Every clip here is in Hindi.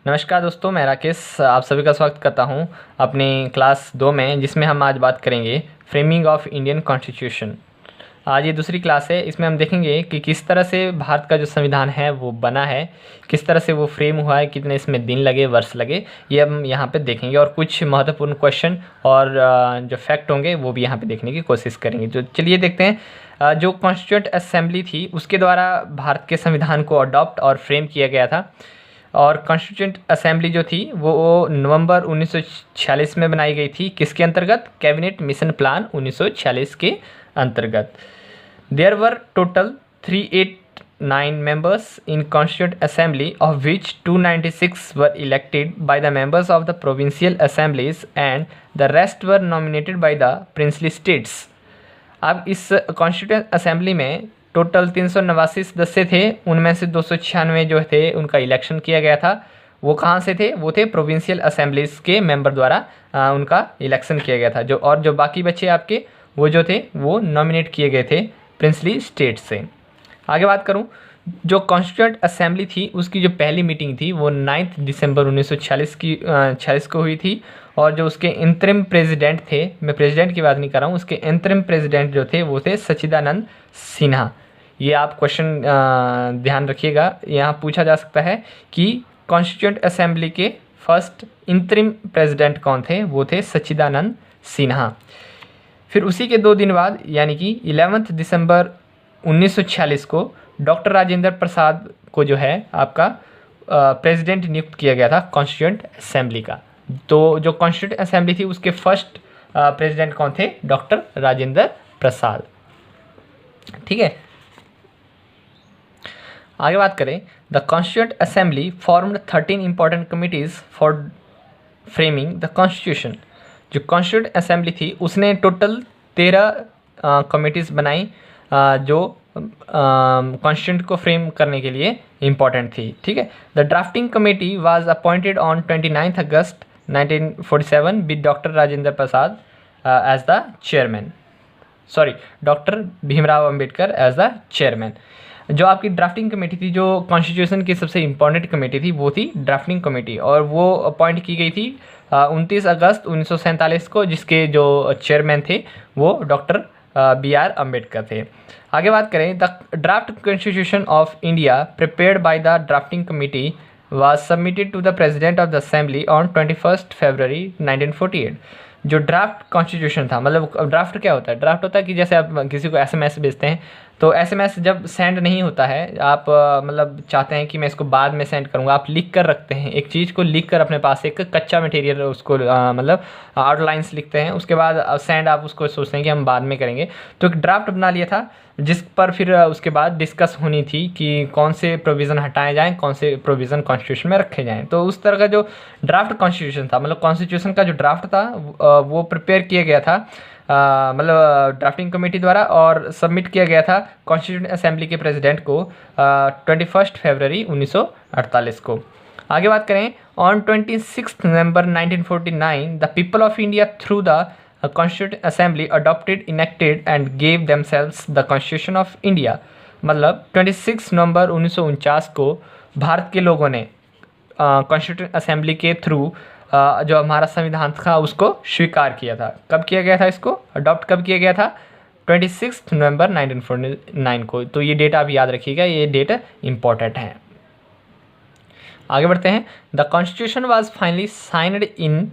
नमस्कार दोस्तों, मैं राकेश आप सभी का स्वागत करता हूं अपनी क्लास 2 में, जिसमें हम आज बात करेंगे फ्रेमिंग ऑफ इंडियन कॉन्स्टिट्यूशन। आज ये दूसरी क्लास है। इसमें हम देखेंगे कि किस तरह से भारत का जो संविधान है वो बना है, किस तरह से वो फ्रेम हुआ है, कितने इसमें दिन लगे, वर्ष लगे, ये हम यहाँ पे देखेंगे। और कुछ महत्वपूर्ण क्वेश्चन और जो फैक्ट होंगे वो भी यहाँ पे देखने की कोशिश करेंगे। तो चलिए देखते हैं। जो कॉन्स्टिट्यूंट असेंबली थी उसके द्वारा भारत के संविधान को अडॉप्ट और फ्रेम किया गया था। और कॉन्स्टिट्यूंट असेंबली जो थी वो नवंबर 1946 में बनाई गई थी। किसके अंतर्गत? कैबिनेट मिशन प्लान 1946 के अंतर्गत। There were total 389 members in Constituent Assembly, of which 296 were elected by the members of the provincial assemblies and the rest were nominated by the princely states। अब इस कॉन्स्टिट्यूंट असेंबली में टोटल 389 सदस्य थे, उनमें से 296 जो थे उनका इलेक्शन किया गया था। वो कहाँ से थे? वो थे प्रोविंशियल असेंबलीज के मेंबर द्वारा उनका इलेक्शन किया गया था। जो बाकी बचे आपके वो जो थे वो नॉमिनेट किए गए थे प्रिंसली स्टेट से। आगे बात करूं, जो कॉन्स्टिट्यूंट असेंबली थी उसकी जो पहली मीटिंग थी वो 9 दिसंबर 1946 को हुई थी। और जो उसके इंतरिम प्रेसिडेंट थे, मैं प्रेसिडेंट की बात नहीं कर रहा हूँ, उसके इंतरिम प्रेसिडेंट जो थे वो थे सच्चिदानंद सिन्हा। ये आप क्वेश्चन ध्यान रखिएगा, यहाँ पूछा जा सकता है कि कॉन्स्टिट्यूंट असेंबली के फर्स्ट इंतरिम प्रेसिडेंट कौन थे? वो थे सच्चिदानंद सिन्हा। फिर उसी के 2 दिन बाद यानी कि 11 दिसंबर 1946 को डॉक्टर राजेंद्र प्रसाद को जो है आपका प्रेसिडेंट नियुक्त किया गया था कॉन्स्टिट्यूंट असेंबली का। तो जो कॉन्स्टिट्यूंट असेंबली थी उसके फर्स्ट प्रेसिडेंट कौन थे? डॉक्टर राजेंद्र प्रसाद। ठीक है, आगे बात करें। The Constituent assembly formed 13 important committees for framing the constitution. जो कॉन्स्टिट्यूंट असेंबली थी उसने टोटल 13 कमिटीज़ बनाई जो कॉन्स्टिट्यूंट को फ्रेम करने के लिए इम्पॉर्टेंट थी। ठीक है, the drafting committee was appointed on 29 August 1947 with doctor Rajendra Prasad as the chairman, doctor Bhimrao Ambedkar as the chairman. जो आपकी ड्राफ्टिंग कमेटी थी, जो कॉन्स्टिट्यूशन की सबसे इम्पॉर्टेंट कमेटी थी, वो थी ड्राफ्टिंग कमेटी, और वो अपॉइंट की गई थी 29 अगस्त 1947 को, जिसके जो चेयरमैन थे वो डॉक्टर BR अम्बेडकर थे। आगे बात करें, the draft constitution of India prepared by the drafting committee was submitted to the president of the assembly on 21 February 1948। जो ड्राफ्ट कॉन्स्टिट्यूशन था, मतलब ड्राफ्ट क्या होता है? ड्राफ्ट होता है कि जैसे आप किसी को SMS भेजते हैं, तो SMS जब सेंड नहीं होता है, आप मतलब चाहते हैं कि मैं इसको बाद में सेंड करूँगा, आप लिख कर रखते हैं एक चीज़ को, लिख कर अपने पास एक कच्चा मटेरियल उसको मतलब आउटलाइंस लिखते हैं, उसके बाद सेंड आप उसको सोचते हैं कि हम बाद में करेंगे। तो एक ड्राफ्ट बना लिया था जिस पर फिर उसके बाद डिस्कस होनी थी कि कौन से प्रोविज़न हटाए जाएँ, कौन से प्रोविज़न कॉन्स्टिट्यूशन में रखे जाएँ। तो उस तरह का जो ड्राफ्ट कॉन्स्टिट्यूशन था, मतलब कॉन्स्टिट्यूशन का जो ड्राफ्ट था वो प्रिपेयर किया गया था मतलब ड्राफ्टिंग कमेटी द्वारा, और सबमिट किया गया था कॉन्स्टिट्यूंट असेंबली के प्रेसिडेंट को 21 फरवरी 1948 को। आगे बात करें, on 26 November 1949 the people of India through the Constituent assembly adopted, enacted and gave themselves the constitution of India. मतलब 26 नवंबर 1949 को भारत के लोगों ने कॉन्स्टिट्यूंट असेंबली के थ्रू जो हमारा संविधान था उसको स्वीकार किया था। कब किया गया था? इसको अडॉप्ट कब किया गया था? 26 नवंबर 1949 को। तो ये डेट आप याद रखिएगा, ये डेट इम्पॉर्टेंट है। आगे बढ़ते हैं। The constitution was finally signed in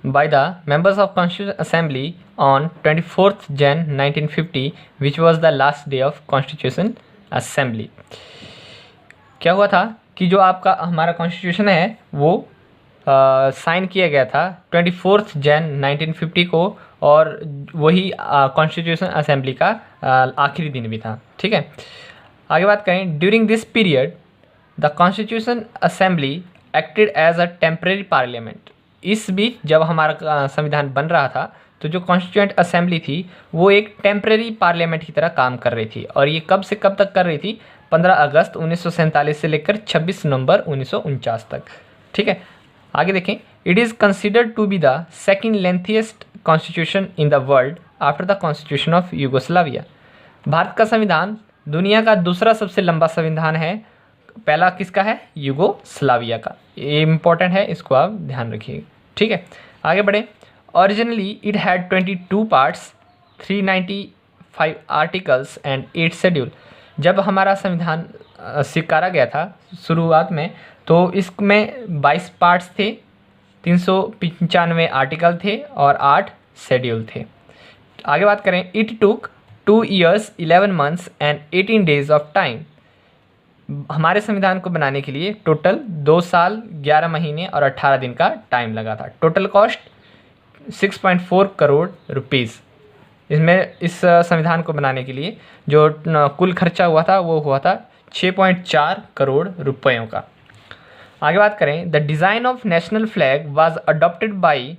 by the members of constitution assembly on 24 जन 1950 which was the last day of constitution assembly. क्या हुआ था कि जो आपका हमारा कॉन्स्टिट्यूशन है वो साइन किया गया था 24 जन 1950 को, और वही कॉन्स्टिट्यूशन असेंबली का आखिरी दिन भी था। ठीक है, आगे बात करें। During this period the constitution assembly acted as a temporary parliament. इस बीच जब हमारा संविधान बन रहा था तो जो कॉन्स्टिट्यूंट असेंबली थी वो एक टेम्परेरी पार्लियामेंट की तरह काम कर रही थी, और ये कब से कब तक कर रही थी? 15 अगस्त 1947 से लेकर 26 नवंबर 1949 तक। ठीक है, आगे देखें। It is considered to be the second lengthiest constitution in the world after the constitution of Yugoslavia. Bharat का संविधान दुनिया का दूसरा सबसे लंबा संविधान है पहला किसका है? यूगोस्लाविया का। ये इम्पोर्टेंट है, इसको आप ध्यान रखिए। ठीक है, आगे बढ़ें। Originally it had 22 parts, 395 articles and 8 schedule. जब हमारा संविधान स्वीकारा गया था शुरुआत में, तो इसमें 22 पार्ट्स थे, 395 आर्टिकल थे और 8 शेड्यूल थे। आगे बात करें, it took 2 years 11 months and 18 days of time. हमारे संविधान को बनाने के लिए टोटल 2 साल 11 महीने और 18 दिन का टाइम लगा था। Total cost 6.4 crore rupees. इसमें इस संविधान को बनाने के लिए जो कुल खर्चा हुआ था वो हुआ था 6.4 करोड़ रुपयों का। आगे बात करें, the design of national flag was adopted by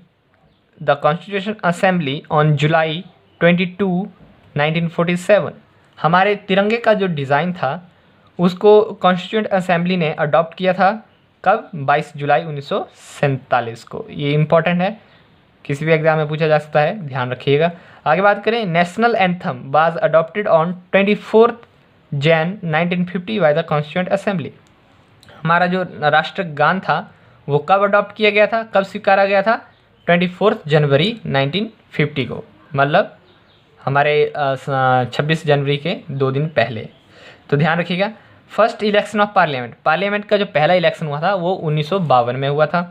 the constitution assembly on July 22, 1947। हमारे तिरंगे का जो डिज़ाइन था उसको कॉन्स्टिट्यूंट असेंबली ने अडॉप्ट किया था कब? 22 जुलाई 1947 को। ये इम्पॉर्टेंट है, किसी भी एग्जाम में पूछा जा सकता है, ध्यान रखिएगा। आगे बात करें, national anthem was adopted on 24 Jain 1950 by the Constituent assembly. हमारा जो राष्ट्रगान था वो कब अडॉप्ट किया गया था, कब स्वीकारा गया था? 24 जनवरी 1950 को, मतलब हमारे 26 जनवरी के 2 दिन पहले। तो ध्यान रखिएगा। फर्स्ट इलेक्शन ऑफ पार्लियामेंट का जो पहला इलेक्शन हुआ था वो 1952 में हुआ था।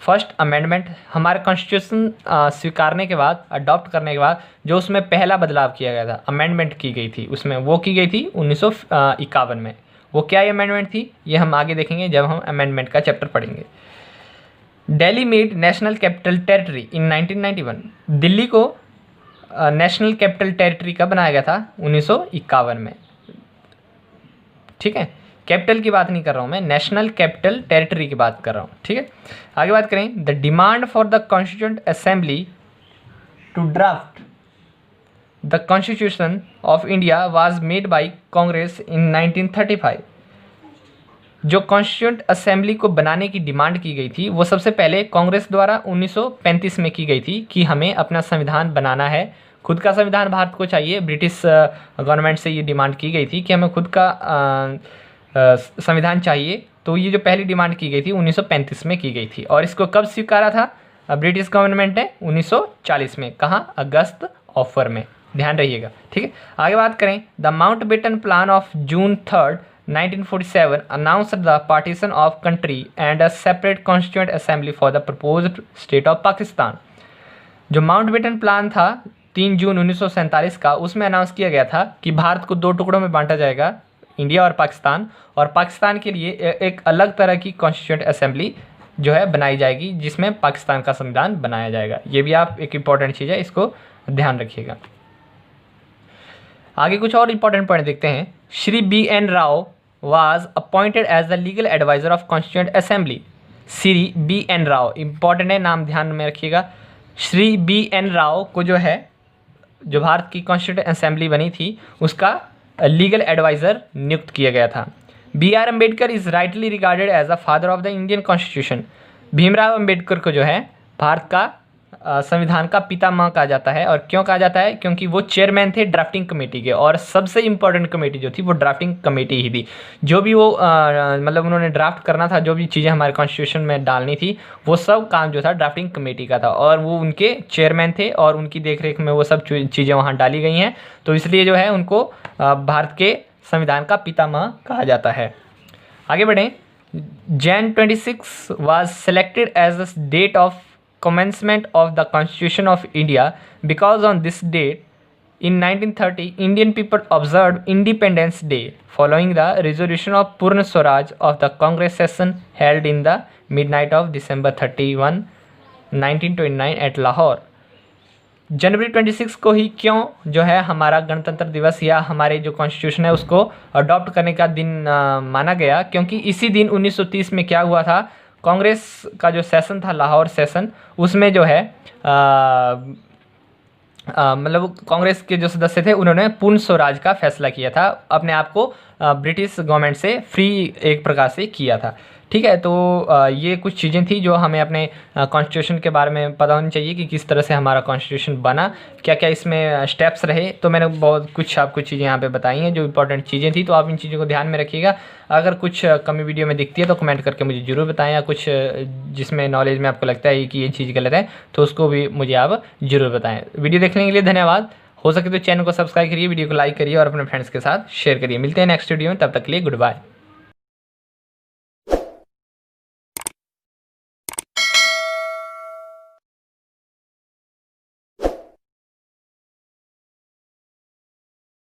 फर्स्ट अमेंडमेंट, हमारे कॉन्स्टिट्यूशन स्वीकारने के बाद, अडॉप्ट करने के बाद जो उसमें पहला बदलाव किया गया था, अमेंडमेंट की गई थी उसमें, वो की गई थी 1951 में। वो क्या अमेंडमेंट थी ये हम आगे देखेंगे जब हम अमेंडमेंट का चैप्टर पढ़ेंगे। Delhi made national capital territory in 1991। Delhi को नेशनल कैपिटल टेरिटरी कब बनाया गया था? 1951 में। ठीक है, कैपिटल की बात नहीं कर रहा हूँ मैं, नेशनल कैपिटल टेरिटरी की बात कर रहा हूँ। ठीक है, आगे बात करें, the demand for the Constituent Assembly to draft the constitution of India was made by Congress in 1935। जो कॉन्स्टिट्यूंट असेंबली को बनाने की डिमांड की गई थी वो सबसे पहले कांग्रेस द्वारा 1935 में की गई थी कि हमें अपना संविधान बनाना है, खुद का संविधान भारत को चाहिए। ब्रिटिश गवर्नमेंट से ये डिमांड की गई थी कि हमें खुद का संविधान चाहिए। तो ये जो पहली डिमांड की गई थी 1935 में की गई थी। और इसको कब स्वीकारा था ब्रिटिश गवर्नमेंट ने? 1940 में। कहाँ? अगस्त ऑफर में, ध्यान रहिएगा। ठीक है, आगे बात करें, the Mountbatten plan of June 3, 1947 announced the partition of country and a separate constituent assembly for the proposed state of Pakistan। जो माउंटबेटन प्लान था 3 जून 1947 का, उसमें अनाउंस किया गया था कि भारत को 2 टुकड़ों में बांटा जाएगा, इंडिया और पाकिस्तान के लिए एक अलग तरह की कॉन्स्टिट्यूंट असेंबली जो है बनाई जाएगी जिसमें पाकिस्तान का संविधान बनाया जाएगा। ये भी आप एक इम्पॉर्टेंट चीज़ है, इसको ध्यान रखिएगा। आगे कुछ और इम्पॉर्टेंट पॉइंट देखते हैं। Shri BN Rao was appointed as the legal advisor of Constituent Assembly। Shri BN Rao important है, नाम ध्यान में रखिएगा। श्री BN राव को जो है, जो भारत की कॉन्स्टिट्यूंट असेंबली बनी थी उसका लीगल एडवाइज़र नियुक्त किया गया था। BR Ambedkar is rightly regarded as a father of the Indian constitution. Bhimrao Ambedkar को जो है भारत का संविधान का पितामह कहा जाता है। और क्यों कहा जाता है? क्योंकि वो चेयरमैन थे ड्राफ्टिंग कमेटी के, और सबसे इम्पोर्टेंट कमेटी जो थी वो ड्राफ्टिंग कमेटी ही थी। जो भी वो मतलब उन्होंने ड्राफ्ट करना था, जो भी चीज़ें हमारे कॉन्स्टिट्यूशन में डालनी थी, वो सब काम जो था ड्राफ्टिंग कमेटी का था, और वो उनके चेयरमैन थे और उनकी देखरेख में वो सब चीज़ें वहाँ डाली गई हैं। तो इसलिए जो है उनको भारत के संविधान का पितामह कहा जाता है। आगे बढ़ें। Jan 26 was selected as the date of commencement of the Constitution of India because on this date in 1930 Indian people observed Independence Day following the resolution of Purna Swaraj of the Congress session held in the midnight of December 31, 1929 at Lahore। जनवरी 26 को ही क्यों जो है हमारा गणतंत्र दिवस या हमारे जो कॉन्स्टिट्यूशन है उसको अडॉप्ट करने का दिन माना गया? क्योंकि इसी दिन 1930 में क्या हुआ था, कांग्रेस का जो सेशन था, लाहौर सेशन, उसमें जो है मतलब कांग्रेस के जो सदस्य थे उन्होंने पूर्ण स्वराज का फैसला किया था, अपने आप को ब्रिटिश गवर्नमेंट से फ्री एक प्रकार से किया था। ठीक है। तो ये कुछ चीज़ें थी जो हमें अपने कॉन्स्टिट्यूशन के बारे में पता होनी चाहिए कि किस तरह से हमारा कॉन्स्टिट्यूशन बना, क्या क्या इसमें स्टेप्स रहे। तो मैंने बहुत कुछ आपको चीज़ें यहाँ पे बताई हैं जो इंपॉर्टेंट चीज़ें थी, तो आप इन चीज़ों को ध्यान में रखिएगा। अगर कुछ कमी वीडियो में दिखती है तो कमेंट करके मुझे ज़रूर बताएं, या कुछ जिसमें नॉलेज में आपको लगता है कि ये चीज़ गलत है तो उसको भी मुझे आप ज़रूर बताएं। वीडियो देखने के लिए धन्यवाद। हो सके तो चैनल को सब्सक्राइब करिए, वीडियो को लाइक करिए और अपने फ्रेंड्स के साथ शेयर करिए। मिलते हैं नेक्स्ट वीडियो में, तब तक के लिए गुड बाय।